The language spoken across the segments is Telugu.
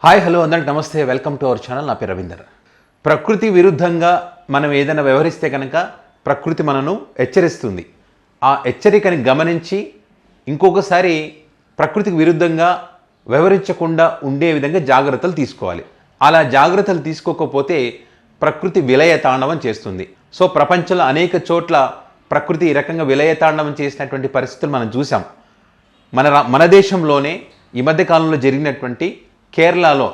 హాయ్ హలో అందరికి నమస్తే, వెల్కమ్ టు అవర్ ఛానల్. నా పేరు రవీందర్. ప్రకృతి విరుద్ధంగా మనం ఏదైనా వ్యవహరిస్తే కనుక ప్రకృతి మనను హెచ్చరిస్తుంది. ఆ హెచ్చరికని గమనించి ఇంకొకసారి ప్రకృతికి విరుద్ధంగా వ్యవహరించకుండా ఉండే విధంగా జాగ్రత్తలు తీసుకోవాలి. అలా జాగ్రత్తలు తీసుకోకపోతే ప్రకృతి విలయ తాండవం చేస్తుంది. సో ప్రపంచంలో అనేక చోట్ల ప్రకృతి ఈ రకంగా విలయ తాండవం చేసినటువంటి పరిస్థితులు మనం చూసాం. మన దేశంలోనే ఈ మధ్య కాలంలో జరిగినటువంటి కేరళలో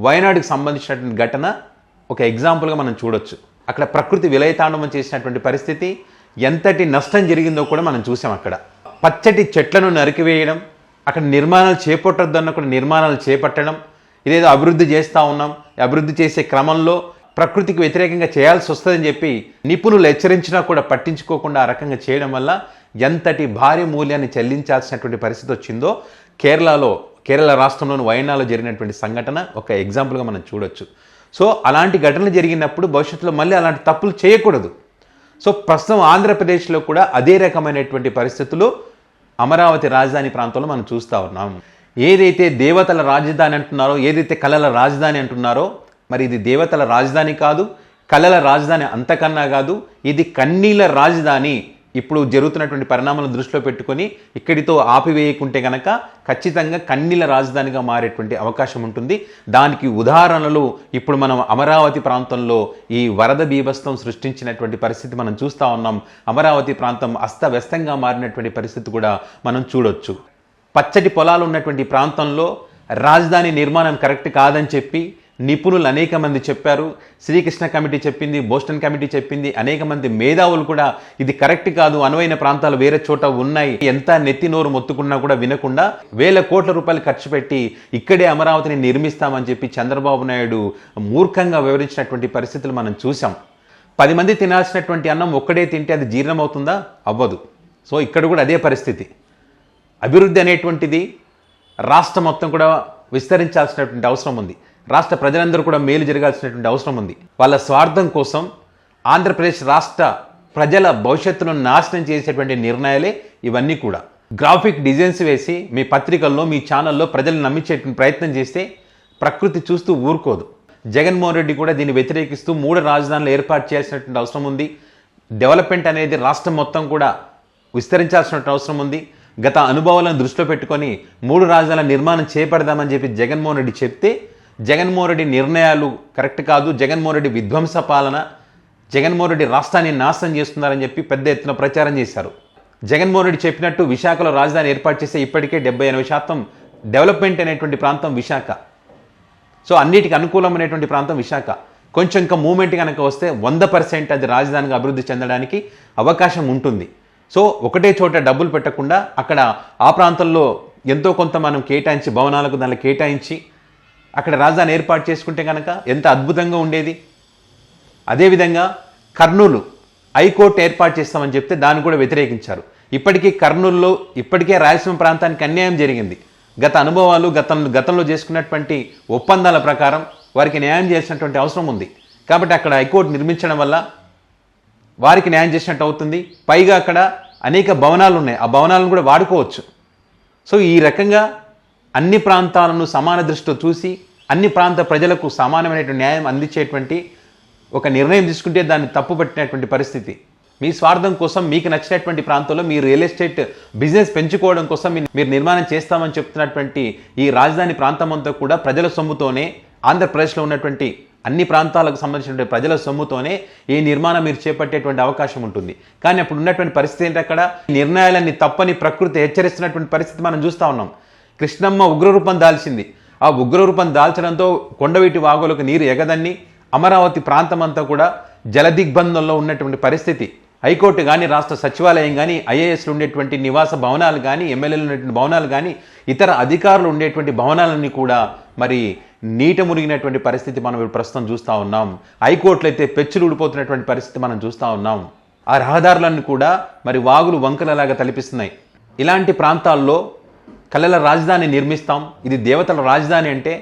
వయనాడుకి సంబంధించినటువంటి ఘటన ఒక ఎగ్జాంపుల్గా మనం చూడొచ్చు. అక్కడ ప్రకృతి విలయతాండవం చేసినటువంటి పరిస్థితి, ఎంతటి నష్టం జరిగిందో కూడా మనం చూసాం. అక్కడ పచ్చటి చెట్లను నరికివేయడం, అక్కడ నిర్మాణాలు చేపట్టొద్దన్న కూడా నిర్మాణాలు చేపట్టడం, ఇదేదో అభివృద్ధి చేస్తూ ఉన్నాం, అభివృద్ధి చేసే క్రమంలో ప్రకృతికి వ్యతిరేకంగా చేయాల్సి వస్తుందని చెప్పి నిపుణులు హెచ్చరించినా కూడా పట్టించుకోకుండా ఆ రకంగా చేయడం వల్ల ఎంతటి భారీ మూల్యాన్ని చెల్లించాల్సినటువంటి పరిస్థితి వచ్చిందో కేరళ రాష్ట్రంలోని వయనాడులో జరిగినటువంటి సంఘటన ఒక ఎగ్జాంపుల్గా మనం చూడొచ్చు. సో అలాంటి ఘటనలు జరిగినప్పుడు భవిష్యత్తులో మళ్ళీ అలాంటి తప్పులు చేయకూడదు. సో ప్రస్తుతం ఆంధ్రప్రదేశ్లో కూడా అదే రకమైనటువంటి పరిస్థితులు అమరావతి రాజధాని ప్రాంతంలో మనం చూస్తూ ఉన్నాం. ఏదైతే దేవతల రాజధాని అంటున్నారో, ఏదైతే కళల రాజధాని అంటున్నారో, మరి ఇది దేవతల రాజధాని కాదు, కళల రాజధాని అంతకన్నా కాదు, ఇది కన్నీళ్ళ రాజధాని. ఇప్పుడు జరుగుతున్నటువంటి పరిణామాలను దృష్టిలో పెట్టుకొని ఇక్కడితో ఆపివేయకుంటే కనుక ఖచ్చితంగా కన్నీళ్ళ రాజధానిగా మారేటువంటి అవకాశం ఉంటుంది. దానికి ఉదాహరణలు ఇప్పుడు మనం అమరావతి ప్రాంతంలో ఈ వరద బీభత్సం సృష్టించినటువంటి పరిస్థితి మనం చూస్తూ ఉన్నాం. అమరావతి ప్రాంతం అస్తవ్యస్తంగా మారినటువంటి పరిస్థితి కూడా మనం చూడొచ్చు. పచ్చటి పొలాలు ఉన్నటువంటి ప్రాంతంలో రాజధాని నిర్మాణం కరెక్ట్ కాదని చెప్పి నిపుణులు అనేక మంది చెప్పారు. శ్రీకృష్ణ కమిటీ చెప్పింది, బోస్టన్ కమిటీ చెప్పింది, అనేక మంది మేధావులు కూడా ఇది కరెక్ట్ కాదు, అనువైన ప్రాంతాలు వేరే చోట ఉన్నాయి, ఎంత నెత్తి నోరు మొత్తుకున్నా కూడా వినకుండా వేల కోట్ల రూపాయలు ఖర్చు పెట్టి ఇక్కడే అమరావతిని నిర్మిస్తామని చెప్పి చంద్రబాబు నాయుడు మూర్ఖంగా వివరించినటువంటి పరిస్థితులు మనం చూసాం. 10 మంది తినాల్సినటువంటి అన్నం ఒక్కడే తింటే అది జీర్ణమవుతుందా? అవ్వదు. సో ఇక్కడ కూడా అదే పరిస్థితి. అభివృద్ధి అనేటువంటిది రాష్ట్రం మొత్తం కూడా విస్తరించాల్సినటువంటి అవసరం ఉంది. రాష్ట్ర ప్రజలందరూ కూడా మేలు జరగాల్సినటువంటి అవసరం ఉంది. వాళ్ళ స్వార్థం కోసం ఆంధ్రప్రదేశ్ రాష్ట్ర ప్రజల భవిష్యత్తును నాశనం చేసేటువంటి నిర్ణయాలే ఇవన్నీ కూడా. గ్రాఫిక్ డిజైన్స్ వేసి మీ పత్రికల్లో, మీ ఛానల్లో ప్రజలను నమ్మించేటువంటి ప్రయత్నం చేస్తే ప్రకృతి చూస్తూ ఊరుకోదు. జగన్మోహన్ రెడ్డి కూడా దీన్ని వ్యతిరేకిస్తూ 3 రాజధానులు ఏర్పాటు చేయాల్సినటువంటి అవసరం ఉంది. డెవలప్మెంట్ అనేది రాష్ట్రం మొత్తం కూడా విస్తరించాల్సినటువంటి అవసరం ఉంది. గత అనుభవాలను దృష్టిలో పెట్టుకొని 3 రాజధానుల నిర్మాణం చేపడదామని చెప్పి జగన్మోహన్ రెడ్డి చెప్తే జగన్మోహన్ రెడ్డి నిర్ణయాలు కరెక్ట్ కాదు, జగన్మోహన్ రెడ్డి విధ్వంస పాలన, జగన్మోహన్ రెడ్డి రాష్ట్రాన్ని నాశనం చేస్తున్నారని చెప్పి పెద్ద ఎత్తున ప్రచారం చేశారు. జగన్మోహన్ రెడ్డి చెప్పినట్టు విశాఖలో రాజధాని ఏర్పాటు చేస్తే ఇప్పటికే 70-80% డెవలప్మెంట్ అనేటువంటి ప్రాంతం విశాఖ. సో అన్నిటికీ అనుకూలమైనటువంటి ప్రాంతం విశాఖ. కొంచెం ఇంకా మూమెంట్ కనుక వస్తే 100% అది రాజధానిగా అభివృద్ధి చెందడానికి అవకాశం ఉంటుంది. సో ఒకటే చోట డబ్బులు పెట్టకుండా అక్కడ ఆ ప్రాంతంలో ఎంతో కొంత మనం కేటాయించి, భవనాలకు దాన్ని కేటాయించి అక్కడ రాజధాని ఏర్పాటు చేసుకుంటే కనుక ఎంత అద్భుతంగా ఉండేది. అదేవిధంగా కర్నూలు హైకోర్టు ఏర్పాటు చేస్తామని చెప్తే దాన్ని కూడా వ్యతిరేకించారు. కర్నూలులో ఇప్పటికే రాయలసీమ ప్రాంతానికి అన్యాయం జరిగింది. గత అనుభవాలు, గతంలో చేసుకున్నటువంటి ఒప్పందాల ప్రకారం వారికి న్యాయం చేసినటువంటి అవసరం ఉంది. కాబట్టి అక్కడ హైకోర్టు నిర్మించడం వల్ల వారికి న్యాయం చేసినట్టు అవుతుంది. పైగా అక్కడ అనేక భవనాలు ఉన్నాయి, ఆ భవనాలను కూడా వాడుకోవచ్చు. సో ఈ రకంగా అన్ని ప్రాంతాలను సమాన దృష్టితో చూసి అన్ని ప్రాంత ప్రజలకు సమానమైనటువంటి న్యాయం అందించేటువంటి ఒక నిర్ణయం తీసుకుంటే దాన్ని తప్పుపట్టినటువంటి పరిస్థితి. మీ స్వార్థం కోసం మీకు నచ్చినటువంటి ప్రాంతంలో మీరు రియల్ ఎస్టేట్ బిజినెస్ పెంచుకోవడం కోసం మీరు నిర్మాణం చేస్తామని చెప్తున్నటువంటి ఈ రాజధాని ప్రాంతం అంతా కూడా ప్రజల సొమ్ముతోనే, ఆంధ్రప్రదేశ్లో ఉన్నటువంటి అన్ని ప్రాంతాలకు సంబంధించిన ప్రజల సొమ్ముతోనే ఈ నిర్మాణం మీరు చేపట్టేటువంటి అవకాశం ఉంటుంది. కానీ అప్పుడు ఉన్నటువంటి పరిస్థితి ఏంటి? అక్కడ నిర్ణయాలన్నీ తప్పని ప్రకృతి హెచ్చరిస్తున్నటువంటి పరిస్థితి మనం చూస్తూ ఉన్నాం. కృష్ణమ్మ ఉగ్రరూపం దాల్చింది. ఆ ఉగ్రరూపం దాల్చడంతో కొండవీటి వాగులకు నీరు ఎగదన్ని అమరావతి ప్రాంతం అంతా కూడా జలదిగ్బంధంలో ఉన్నటువంటి పరిస్థితి. హైకోర్టు కానీ, రాష్ట్ర సచివాలయం కానీ, ఐఏఎస్లు ఉండేటువంటి నివాస భవనాలు కానీ, ఎమ్మెల్యేలు ఉండేటువంటి భవనాలు కానీ, ఇతర అధికారులు ఉండేటువంటి భవనాలన్నీ కూడా మరి నీట మునిగినటువంటి పరిస్థితి మనం ఇప్పుడు ప్రస్తుతం చూస్తూ ఉన్నాం. హైకోర్టులు అయితే పెచ్చులు ఊడిపోతున్నటువంటి పరిస్థితి మనం చూస్తూ ఉన్నాం. ఆ రహదారులన్నీ కూడా మరి వాగులు వంకలలాగా తలపిస్తున్నాయి. ఇలాంటి ప్రాంతాల్లో కళల రాజధాని నిర్మిస్తాం, ఇది దేవతల రాజధాని అంటే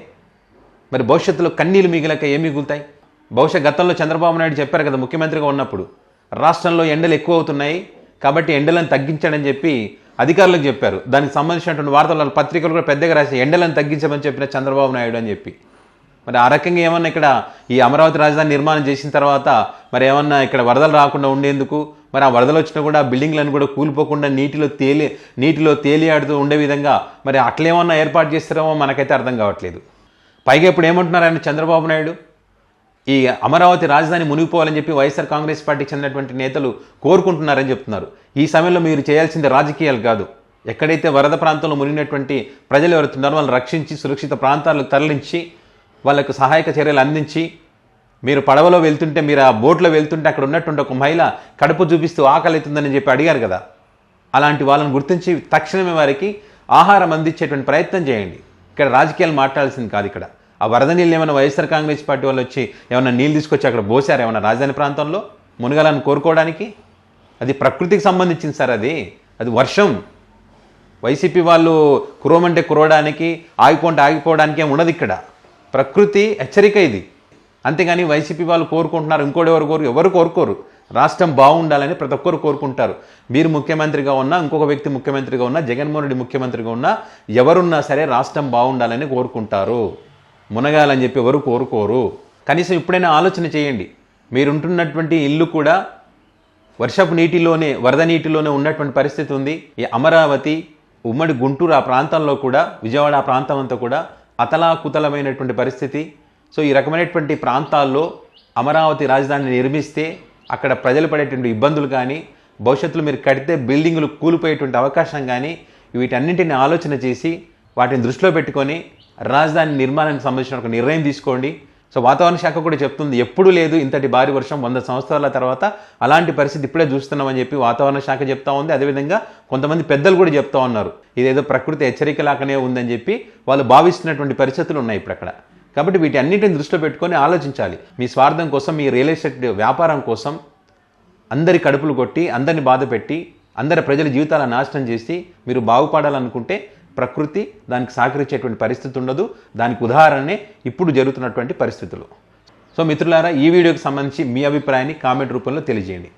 మరి భవిష్యత్తులో కన్నీళ్ళు మిగిలక ఏం మిగులుతాయి? బహుశా గతంలో చంద్రబాబు నాయుడు చెప్పారు కదా, ముఖ్యమంత్రిగా ఉన్నప్పుడు రాష్ట్రంలో ఎండలు ఎక్కువ అవుతున్నాయి కాబట్టి ఎండలను తగ్గించడని చెప్పి అధికారులకు చెప్పారు. దానికి సంబంధించినటువంటి వార్తలు పత్రికలు కూడా పెద్దగా రాసి ఎండలను తగ్గించమని చెప్పిన చంద్రబాబు నాయుడు అని చెప్పి. మరి ఆ రకంగా ఏమన్నా ఇక్కడ ఈ అమరావతి రాజధాని నిర్మాణం చేసిన తర్వాత మరి ఏమన్నా ఇక్కడ వరదలు రాకుండా ఉండేందుకు, మరి ఆ వరదలు వచ్చినా కూడా ఆ బిల్డింగ్లను కూడా కూలిపోకుండా నీటిలో తేలియాడుతూ ఉండే విధంగా మరి అట్లేమన్నా ఏర్పాటు చేస్తారేమో మనకైతే అర్థం కావట్లేదు. పైగా ఇప్పుడు ఏమంటున్నారు ఆయన చంద్రబాబు నాయుడు, ఈ అమరావతి రాజధాని మునిగిపోవాలని చెప్పి వైఎస్ఆర్ కాంగ్రెస్ పార్టీకి చెందినటువంటి నేతలు కోరుకుంటున్నారని చెప్తున్నారు. ఈ సమయంలో మీరు చేయాల్సింది రాజకీయాలు కాదు. ఎక్కడైతే వరద ప్రాంతంలో మునిగినటువంటి ప్రజలు ఎవరుతున్నారో వాళ్ళని రక్షించి సురక్షిత ప్రాంతాలకు తరలించి వాళ్ళకు సహాయక చర్యలు అందించి, మీరు పడవలో వెళ్తుంటే, మీరు ఆ బోట్లో వెళ్తుంటే అక్కడ ఉన్నటువంటి ఒక మహిళ కడుపు చూపిస్తూ ఆకలి అవుతుందని చెప్పి అడిగారు కదా, అలాంటి వాళ్ళని గుర్తించి తక్షణమే వారికి ఆహారం అందించేటువంటి ప్రయత్నం చేయండి. ఇక్కడ రాజకీయాలు మాట్లాడాల్సింది కాదు. ఇక్కడ ఆ వరద నీళ్ళు ఏమైనా వైఎస్ఆర్ కాంగ్రెస్ పార్టీ వాళ్ళు వచ్చి ఏమైనా నీళ్ళు తీసుకొచ్చి అక్కడ పోసారు ఏమైనా రాజధాని ప్రాంతంలో మునగాలని కోరుకోవడానికి? అది ప్రకృతికి సంబంధించింది సార్. అది వర్షం. వైసీపీ వాళ్ళు కురవమంటే కురవడానికి, ఆగిపోంటే ఆగిపోవడానికి ఏమి ఉండదు. ఇక్కడ ప్రకృతి హెచ్చరిక ఇది. అంతేగాని వైసీపీ వాళ్ళు కోరుకుంటున్నారు, ఇంకోటి ఎవరు కోరుకోరు. రాష్ట్రం బాగుండాలని ప్రతి ఒక్కరు కోరుకుంటారు. మీరు ముఖ్యమంత్రిగా ఉన్నా, ఇంకొక వ్యక్తి ముఖ్యమంత్రిగా ఉన్నా, జగన్మోహన్ రెడ్డి ముఖ్యమంత్రిగా ఉన్నా, ఎవరున్నా సరే రాష్ట్రం బాగుండాలని కోరుకుంటారు. మునగాలని చెప్పి ఎవరు కోరుకోరు. కనీసం ఇప్పుడైనా ఆలోచన చేయండి. మీరుంటున్నటువంటి ఇల్లు కూడా వర్షపు నీటిలోనే, వరద నీటిలోనే ఉన్నటువంటి పరిస్థితి ఉంది. ఈ అమరావతి, ఉమ్మడి గుంటూరు ఆ ప్రాంతంలో కూడా, విజయవాడ ఆ ప్రాంతం అంతా కూడా అతలాకుతలమైనటువంటి పరిస్థితి. సో ఈ రకమైనటువంటి ప్రాంతాల్లో అమరావతి రాజధానిని నిర్మిస్తే అక్కడ ప్రజలు పడేటువంటి ఇబ్బందులు కానీ, భవిష్యత్తులో మీరు కడితే బిల్డింగులు కూలిపోయేటువంటి అవకాశం కానీ, వీటన్నింటిని ఆలోచన చేసి వాటిని దృష్టిలో పెట్టుకొని రాజధాని నిర్మాణానికి సంబంధించిన ఒక నిర్ణయం తీసుకోండి. సో వాతావరణ శాఖ కూడా చెప్తుంది, ఎప్పుడూ లేదు ఇంతటి భారీ వర్షం 100 సంవత్సరాల తర్వాత అలాంటి పరిస్థితి ఇప్పుడే చూస్తున్నామని చెప్పి వాతావరణ శాఖ చెప్తా ఉంది. అదేవిధంగా కొంతమంది పెద్దలు కూడా చెప్తా ఉన్నారు, ఇదేదో ప్రకృతి హెచ్చరిక లాగానే ఉందని చెప్పి వాళ్ళు భావిస్తున్నటువంటి పరిస్థితులు ఉన్నాయి ఇప్పుడు అక్కడ. కాబట్టి వీటన్నిటిని దృష్టిలో పెట్టుకొని ఆలోచించాలి. మీ స్వార్థం కోసం, మీ రియల్ ఎస్టేట్ వ్యాపారం కోసం అందరి కడుపులు కొట్టి, అందరిని బాధ పెట్టి, అందరి ప్రజల జీవితాలను నాశనం చేసి మీరు బాగుపడాలనుకుంటే ప్రకృతి దానికి సహకరించేటువంటి పరిస్థితి ఉండదు. దానికి ఉదాహరణనే ఇప్పుడు జరుగుతున్నటువంటి పరిస్థితులు. సో మిత్రులారా, ఈ వీడియోకి సంబంధించి మీ అభిప్రాయాన్ని కామెంట్ రూపంలో తెలియజేయండి.